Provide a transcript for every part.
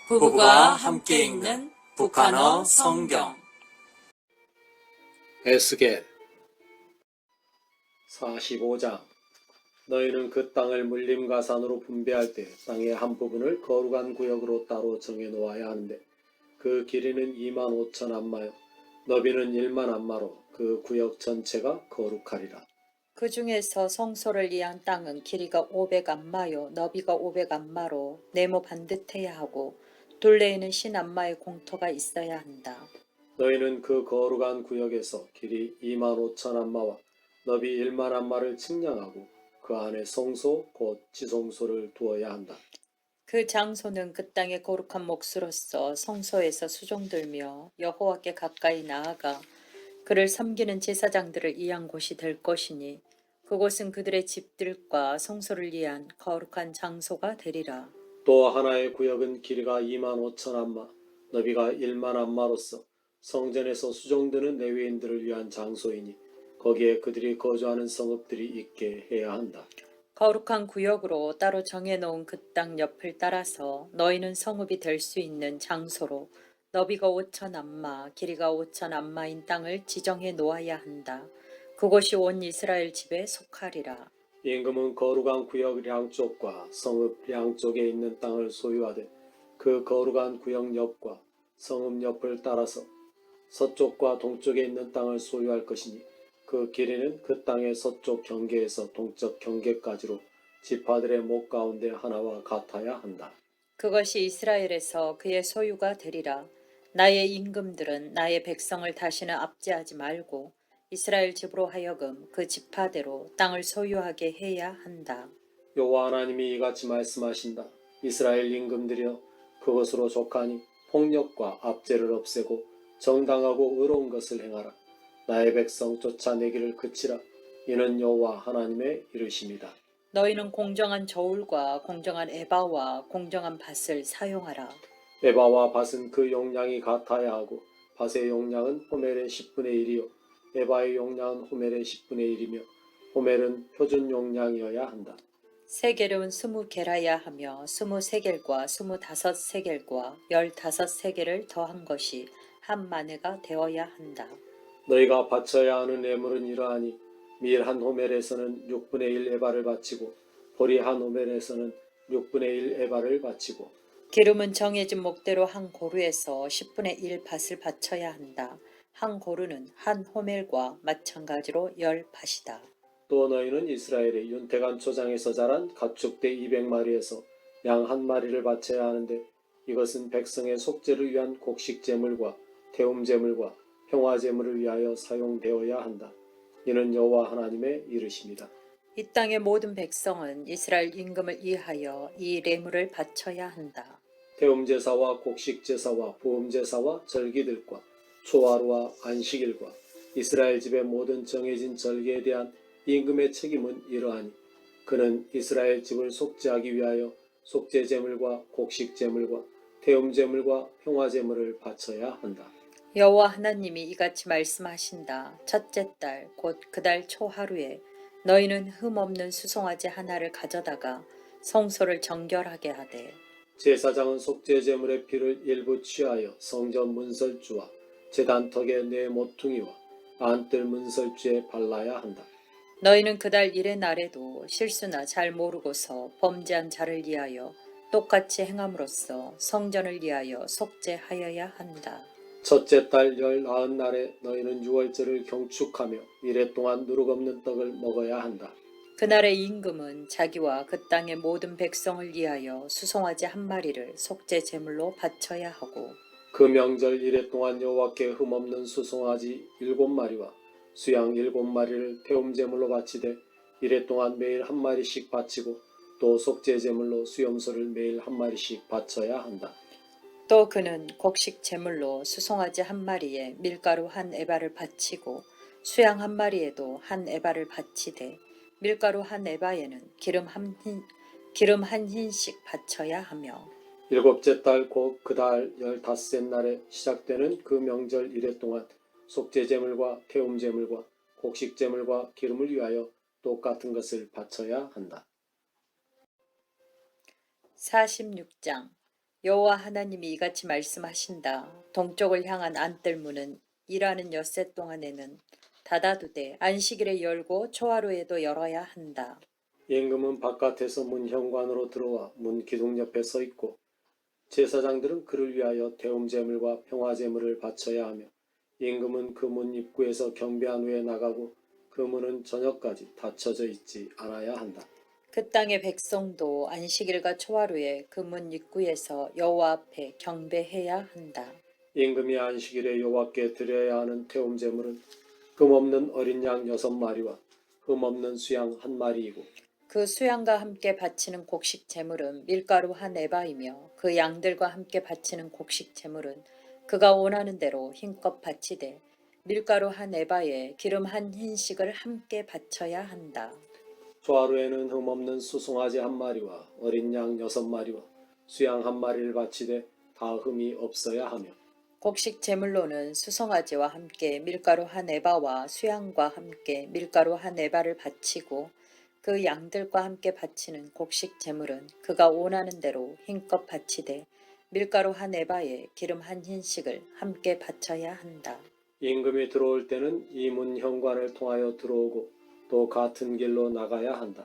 부부가 함께 읽는 북한어 성경. 에스겔 45장. 너희는 그 땅을 물림가산으로 분배할 때 땅의 한 부분을 거룩한 구역으로 따로 정해놓아야 하는데 그 길이는 25,000 암마요 너비는 1만 암마로 그 구역 전체가 거룩하리라. 그 중에서 성소를 위한 땅은 길이가 500암마요 너비가 500암마로 네모 반듯해야 하고 둘레에는 신암마의 공터가 있어야 한다. 너희는 그 거룩한 구역에서 길이 25,000 암마와 너비 1만 암마를 측량하고 그 안에 성소 곧 지성소를 두어야 한다. 그 장소는 그 땅의 거룩한 몫으로서 성소에서 수종들며 여호와께 가까이 나아가 그를 섬기는 제사장들을 위한 곳이 될 것이니 그곳은 그들의 집들과 성소를 위한 거룩한 장소가 되리라. 또 하나의 구역은 길이가 25,000 암마, 너비가 1만 암마로서 성전에서 수종드는 레위인들을 위한 장소이니 거기에 그들이 거주하는 성읍들이 있게 해야 한다. 거룩한 구역으로 따로 정해놓은 그 땅 옆을 따라서 너희는 성읍이 될 수 있는 장소로 너비가 5,000 암마, 길이가 5,000 암마인 땅을 지정해 놓아야 한다. 그곳이 온 이스라엘 집에 속하리라. 임금은 거룩한 구역 양쪽과 성읍 양쪽에 있는 땅을 소유하되 그 거룩한 구역 옆과 성읍 옆을 따라서 서쪽과 동쪽에 있는 땅을 소유할 것이니 그 길이는 그 땅의 서쪽 경계에서 동쪽 경계까지로 지파들의 목 가운데 하나와 같아야 한다. 그것이 이스라엘에서 그의 소유가 되리라. 나의 임금들은 나의 백성을 다시는 압제하지 말고 이스라엘 집으로 하여금 그 지파대로 땅을 소유하게 해야 한다. 여호와 하나님이 이같이 말씀하신다. 이스라엘 임금들이여 그것으로 족하니 폭력과 압제를 없애고 정당하고 의로운 것을 행하라. 나의 백성 쫓아내기를 그치라. 이는 여호와 하나님의 이르심이다. 너희는 공정한 저울과 공정한 에바와 공정한 밭을 사용하라. 에바와 밭은 그 용량이 같아야 하고 밭의 용량은 호멜의 10분의 1이요 에바의 용량은 호멜의 10분의 1이며 호멜은 표준 용량이어야 한다. 세겔은 20게라야 하며 23겔과 25세겔과 15세겔을 더한 것이 한 마네가 되어야 한다. 너희가 바쳐야 하는 예물은 이러하니 밀 한 호멜에서는 6분의 1 에바를 바치고 보리 한 호멜에서는 6분의 1 에바를 바치고 기름은 정해진 목대로 한 고루에서 10분의 1 밭을 바쳐야 한다. 한 고루는 한 호멜과 마찬가지로 10밭이다. 또 너희는 이스라엘의 윤택한 초장에서 자란 가축대 200마리에서 양 한 마리를 바쳐야 하는데 이것은 백성의 속죄를 위한 곡식제물과 태움제물과 평화제물을 위하여 사용되어야 한다. 이는 여호와 하나님의 이르심이다. 이 땅의 모든 백성은 이스라엘 임금을 위하여 이 레물을 바쳐야 한다. 태움제사와 곡식제사와 부음제사와 절기들과 초하루와 안식일과 이스라엘 집의 모든 정해진 절기에 대한 임금의 책임은 이러하니 그는 이스라엘 집을 속죄하기 위하여 속죄제물과 곡식제물과 태움제물과 평화제물을 바쳐야 한다. 여호와 하나님이 이같이 말씀하신다. 첫째 달 곧 그 달 초하루에 너희는 흠없는 수송아지 하나를 가져다가 성소를 정결하게 하되 제사장은 속죄제물의 피를 일부 취하여 성전 문설주와 제단턱의 네 모퉁이와 안뜰 문설주에 발라야 한다. 너희는 그 달 일의 날에도 실수나 잘 모르고서 범죄한 자를 위하여 똑같이 행함으로써 성전을 위하여 속죄하여야 한다. 첫째 달 19날에 너희는 유월절을 경축하며 이래 동안 누룩 없는 떡을 먹어야 한다. 그날의 임금은 자기와 그 땅의 모든 백성을 위하여 수송아지 한 마리를 속죄 제물로 바쳐야 하고 그 명절 이래 동안 여호와께 흠없는 수송아지 7마리와 수양 7마리를 태움제물로 바치되 이래 동안 매일 한 마리씩 바치고 또 속죄제물로 수염소를 매일 한 마리씩 바쳐야 한다. 또 그는 곡식 제물로 수송아지 한 마리에 밀가루 한 에바를 바치고 수양 한 마리에도 한 에바를 바치되 밀가루 한 에바에는 기름 한 흰씩 바쳐야 하며 일곱째 달 곧 그 달 15째 날에 시작되는 그 명절 이래 동안 속죄제물과 태움제물과 곡식제물과 기름을 위하여 똑같은 것을 바쳐야 한다. 46장 여호와 하나님이 이같이 말씀하신다. 동쪽을 향한 안뜰문은 일하는 엿새 동안에는 닫아두되 안식일에 열고 초하루에도 열어야 한다. 임금은 바깥에서 문 현관으로 들어와 문 기둥 옆에 서 있고 제사장들은 그를 위하여 대움 제물과 평화 제물을 바쳐야 하며 임금은 그 문 입구에서 경배한 후에 나가고 그 문은 저녁까지 닫혀져 있지 않아야 한다. 그 땅의 백성도 안식일과 초하루에 그 문 입구에서 여호와 앞에 경배해야 한다. 임금이 안식일에 여호와께 드려야 하는 태움 제물은 흠없는 어린 양 6마리와 흠없는 수양 1마리이고 그 수양과 함께 바치는 곡식 제물은 밀가루 한 에바이며 그 양들과 함께 바치는 곡식 제물은 그가 원하는 대로 힘껏 바치되 밀가루 한 에바에 기름 한 흰식을 함께 바쳐야 한다. 초하루에는 흠없는 수송아지 1마리와 어린 양 6마리와 수양 1마리를 바치되 다 흠이 없어야 하며 곡식 제물로는 수송아지와 함께 밀가루 한 에바와 수양과 함께 밀가루 한 에바를 바치고 그 양들과 함께 바치는 곡식 제물은 그가 원하는 대로 힘껏 바치되 밀가루 한 에바에 기름 한 흰식을 함께 바쳐야 한다. 임금이 들어올 때는 이 문 현관을 통하여 들어오고 또 같은 길로 나가야 한다.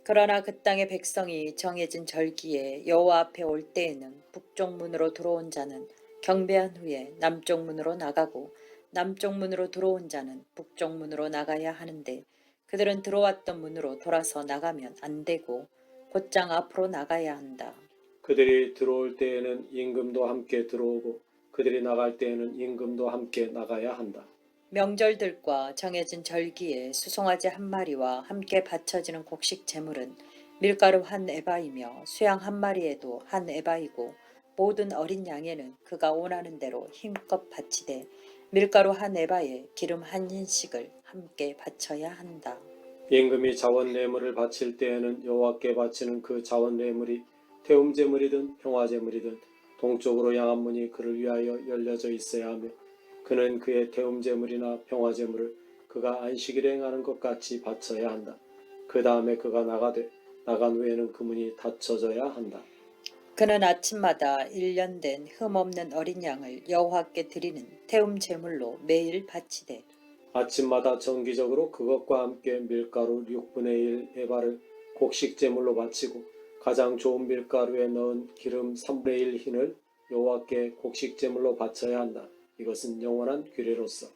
그러나 그 땅의 백성이 정해진 절기에 여호와 앞에 올 때에는 북쪽 문으로 들어온 자는 경배한 후에 남쪽 문으로 나가고 남쪽 문으로 들어온 자는 북쪽 문으로 나가야 하는데 그들은 들어왔던 문으로 돌아서 나가면 안 되고 곧장 앞으로 나가야 한다. 그들이 들어올 때에는 임금도 함께 들어오고 그들이 나갈 때에는 임금도 함께 나가야 한다. 명절들과 정해진 절기에 수송아지 1마리와 함께 바쳐지는 곡식 제물은 밀가루 한 에바이며 수양 1마리에도 한 에바이고 모든 어린 양에는 그가 원하는 대로 힘껏 바치되 밀가루 한 에바에 기름 한 흰식을 함께 바쳐야 한다. 임금이 자원례물을 바칠 때에는 여호와께 바치는 그 자원례물이 태움제물이든 평화제물이든 동쪽으로 향한 문이 그를 위하여 열려져 있어야 하며 그는 그의 태움제물이나 평화제물을 그가 안식일에 행하는 것 같이 바쳐야 한다. 그 다음에 그가 나가되 나간 후에는 그 문이 닫혀져야 한다. 그는 아침마다 1년 된 흠없는 어린 양을 여호와께 드리는 태움 제물로 매일 바치되 아침마다 정기적으로 그것과 함께 밀가루 6분의 1 에바를 곡식제물로 바치고 가장 좋은 밀가루에 넣은 기름 3분의 1 흰을 여호와께 곡식제물로 바쳐야 한다. 이것은 영원한 규례로서.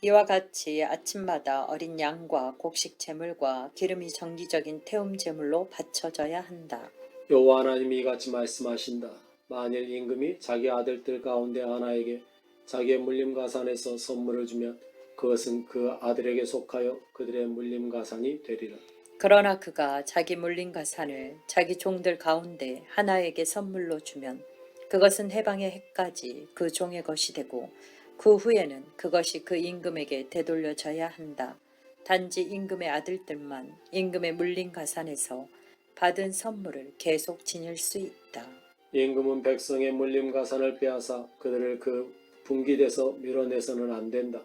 이와 같이 아침마다 어린 양과 곡식 제물과 기름이 정기적인 태움 제물로 바쳐져야 한다. 여호와 하나님이 이같이 말씀하신다. 만일 임금이 자기 아들들 가운데 하나에게 자기의 물림가산에서 선물을 주면 그것은 그 아들에게 속하여 그들의 물림가산이 되리라. 그러나 그가 자기 물린 가산을 자기 종들 가운데 하나에게 선물로 주면 그것은 해방의 해까지 그 종의 것이 되고 그 후에는 그것이 그 임금에게 되돌려져야 한다. 단지 임금의 아들들만 임금의 물린 가산에서 받은 선물을 계속 지닐 수 있다. 임금은 백성의 물림가산을 빼앗아 그들을 그 분깃에서 밀어내서는 안 된다.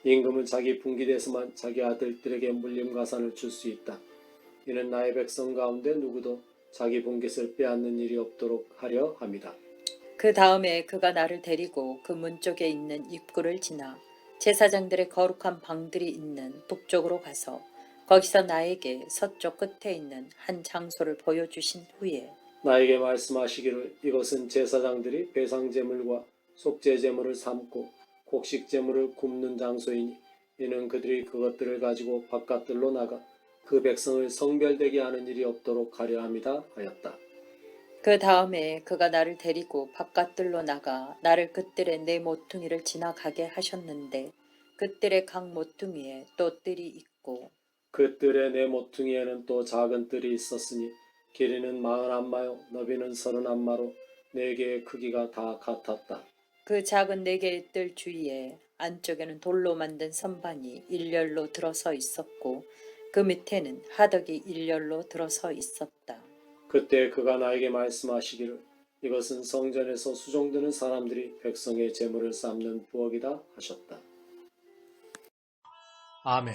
임금은 자기 분깃에서만 자기 아들들에게 물림가산을 줄 수 있다. 이는 나의 백성 가운데 누구도 자기 분깃을 빼앗는 일이 없도록 하려 함이다. 그 다음에 그가 나를 데리고 그 문 쪽에 있는 입구를 지나 제사장들의 거룩한 방들이 있는 북쪽으로 가서 거기서 나에게 서쪽 끝에 있는 한 장소를 보여주신 후에 나에게 말씀하시기를 이것은 제사장들이 배상제물과 속죄제물을 삶고 곡식제물을 굽는 장소이니 이는 그들이 그것들을 가지고 바깥들로 나가 그 백성을 성별되게 하는 일이 없도록 하려 함이다 하였다. 그 다음에 그가 나를 데리고 바깥들로 나가 나를 그 뜰에 네 모퉁이를 지나가게 하셨는데 그 뜰의 각 모퉁이에 또 뜰이 있고 그 뜰의 네 모퉁이에는 또 작은 뜰이 있었으니 길이는 41마요 너비는 31마로 네 개의 크기가 다 같았다. 그 작은 네 개의 뜰 주위에 안쪽에는 돌로 만든 선반이 일렬로 들어서 있었고 그 밑에는 하덕이 일렬로 들어서 있었다. 그때 그가 나에게 말씀하시기를 이것은 성전에서 수종드는 사람들이 백성의 제물을 삶는 부엌이다 하셨다. 아멘.